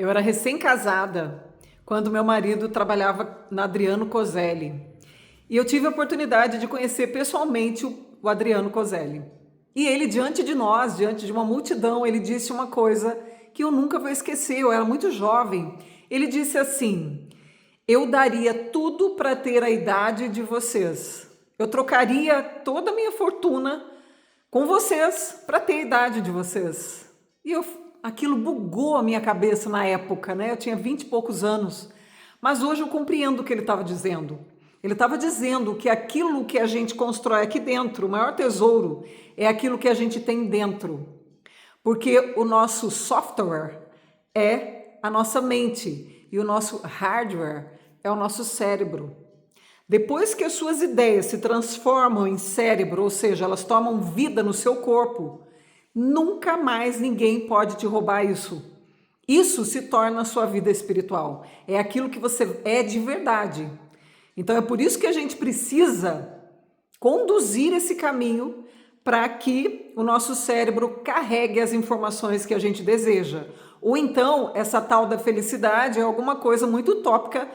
Eu era recém-casada quando meu marido trabalhava na Adriano Coselli. E eu tive a oportunidade de conhecer pessoalmente o Adriano Coselli. E ele, diante de nós, diante de uma multidão, ele disse uma coisa que eu nunca vou esquecer. Eu era muito jovem. Ele disse assim: eu daria tudo para ter a idade de vocês. Eu trocaria toda a minha fortuna com vocês para ter a idade de vocês. Aquilo bugou a minha cabeça na época, né? Eu tinha 20 e poucos anos. Mas hoje eu compreendo o que ele estava dizendo. Ele estava dizendo que aquilo que a gente constrói aqui dentro, o maior tesouro, é aquilo que a gente tem dentro. Porque o nosso software é a nossa mente e o nosso hardware é o nosso cérebro. Depois que as suas ideias se transformam em cérebro, ou seja, elas tomam vida no seu corpo, nunca mais ninguém pode te roubar isso. Isso se torna a sua vida espiritual. É aquilo que você é de verdade. Então é por isso que a gente precisa conduzir esse caminho para que o nosso cérebro carregue as informações que a gente deseja. Ou então, essa tal da felicidade é alguma coisa muito utópica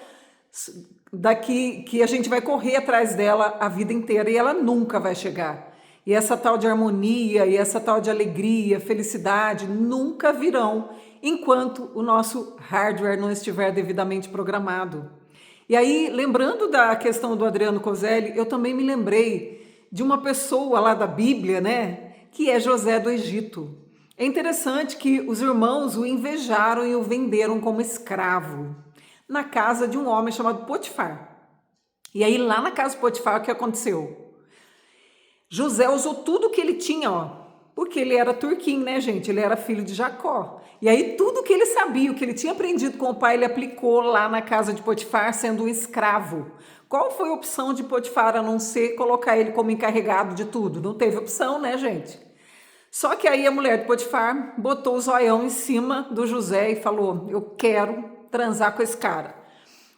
daqui que a gente vai correr atrás dela a vida inteira e ela nunca vai chegar. E essa tal de harmonia e essa tal de alegria, felicidade nunca virão enquanto o nosso hardware não estiver devidamente programado. E aí, lembrando da questão do Adriano Coselli, eu também me lembrei de uma pessoa lá da Bíblia, né, que é José do Egito. É interessante que os irmãos o invejaram e o venderam como escravo na casa de um homem chamado Potifar. E aí, lá na casa de Potifar, o que aconteceu? José usou tudo que ele tinha, porque ele era turquinho, né, gente? Ele era filho de Jacó. E aí tudo que ele sabia, o que ele tinha aprendido com o pai, ele aplicou lá na casa de Potifar, sendo um escravo. Qual foi a opção de Potifar a não ser colocar ele como encarregado de tudo? Não teve opção, né, gente? Só que aí a mulher de Potifar botou o zoião em cima do José e falou: eu quero transar com esse cara.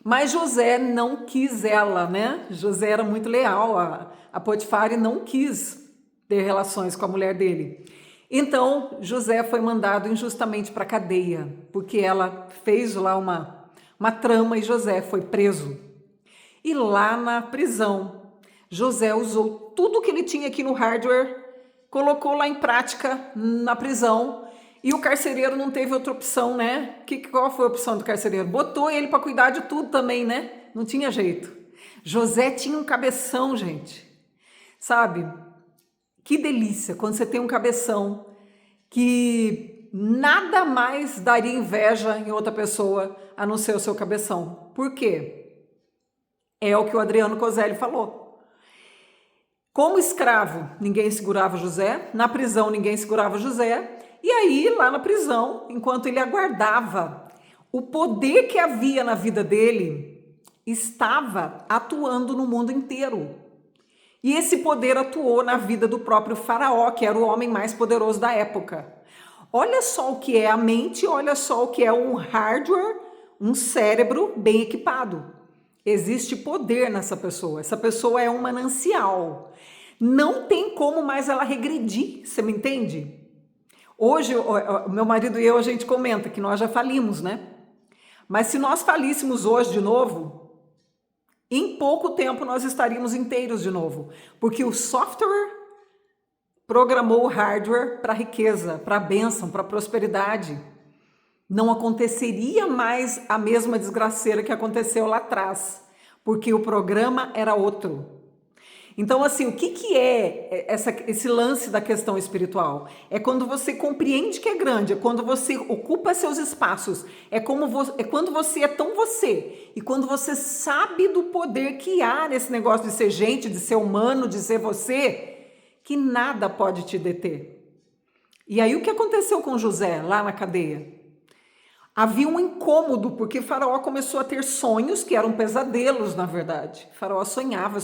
Mas José não quis ela, né? José era muito leal a Potifar e não quis ter relações com a mulher dele. Então, José foi mandado injustamente para a cadeia, porque ela fez lá uma trama e José foi preso. E lá na prisão, José usou tudo que ele tinha aqui no hardware, colocou lá em prática na prisão. E o carcereiro não teve outra opção, né? Qual foi a opção do carcereiro? Botou ele para cuidar de tudo também, né? Não tinha jeito. José tinha um cabeção, gente. Sabe? Que delícia quando você tem um cabeção que nada mais daria inveja em outra pessoa a não ser o seu cabeção. Por quê? É o que o Adriano Coselli falou. Como escravo, ninguém segurava José. Na prisão, ninguém segurava José. E aí, lá na prisão, enquanto ele aguardava, o poder que havia na vida dele estava atuando no mundo inteiro. E esse poder atuou na vida do próprio Faraó, que era o homem mais poderoso da época. Olha só o que é a mente, olha só o que é um hardware, um cérebro bem equipado. Existe poder nessa pessoa. Essa pessoa é um manancial. Não tem como mais ela regredir, você me entende? Hoje, o meu marido e eu, a gente comenta que nós já falimos, né? Mas se nós falíssemos hoje de novo, em pouco tempo nós estaríamos inteiros de novo. Porque o software programou o hardware para a riqueza, para a bênção, para a prosperidade. Não aconteceria mais a mesma desgraceira que aconteceu lá atrás, porque o programa era outro. Então, assim, o que é esse lance da questão espiritual? É quando você compreende que é grande, é quando você ocupa seus espaços, é quando você é tão você, e quando você sabe do poder que há nesse negócio de ser gente, de ser humano, de ser você, que nada pode te deter. E aí o que aconteceu com José lá na cadeia? Havia um incômodo, porque Faraó começou a ter sonhos, que eram pesadelos, na verdade. Faraó sonhava,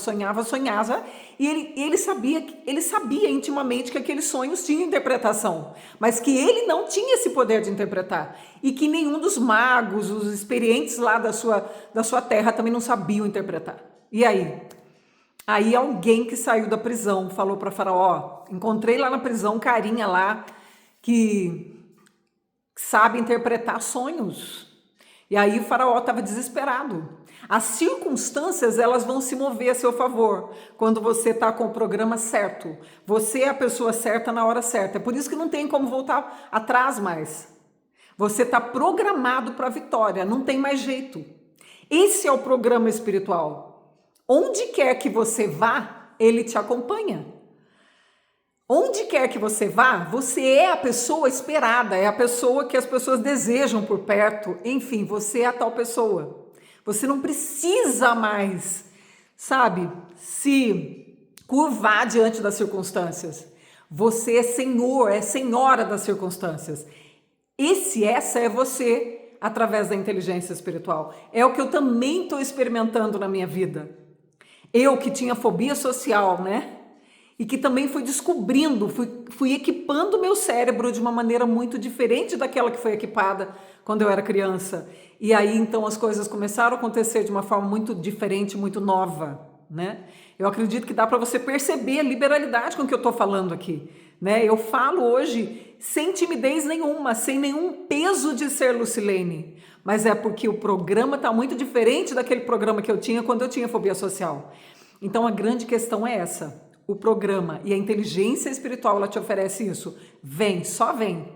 e ele sabia intimamente que aqueles sonhos tinham interpretação, mas que ele não tinha esse poder de interpretar, e que nenhum dos magos, os experientes lá da sua terra também não sabiam interpretar. E aí? Aí alguém que saiu da prisão falou para Faraó: encontrei lá na prisão um carinha lá que sabe interpretar sonhos. E aí o faraó estava desesperado. As circunstâncias, elas vão se mover a seu favor quando você está com o programa certo. Você é a pessoa certa na hora certa. É por isso que não tem como voltar atrás mais. Você está programado para a vitória, não tem mais jeito. Esse é o programa espiritual. Onde quer que você vá, ele te acompanha. Onde quer que você vá, você é a pessoa esperada, é a pessoa que as pessoas desejam por perto. Enfim, você é a tal pessoa. Você não precisa mais, sabe, se curvar diante das circunstâncias. Você é senhor, é senhora das circunstâncias. Essa é você através da inteligência espiritual. É o que eu também estou experimentando na minha vida. Eu que tinha fobia social, né? E que também fui descobrindo, fui equipando o meu cérebro de uma maneira muito diferente daquela que foi equipada quando eu era criança. E aí, então, as coisas começaram a acontecer de uma forma muito diferente, muito nova, né? Eu acredito que dá para você perceber a liberalidade com que eu estou falando aqui, né? Eu falo hoje sem timidez nenhuma, sem nenhum peso de ser Lucilene, mas é porque o programa está muito diferente daquele programa que eu tinha quando eu tinha fobia social. Então, a grande questão é essa. O programa e a inteligência espiritual, ela te oferece isso. Vem, só vem.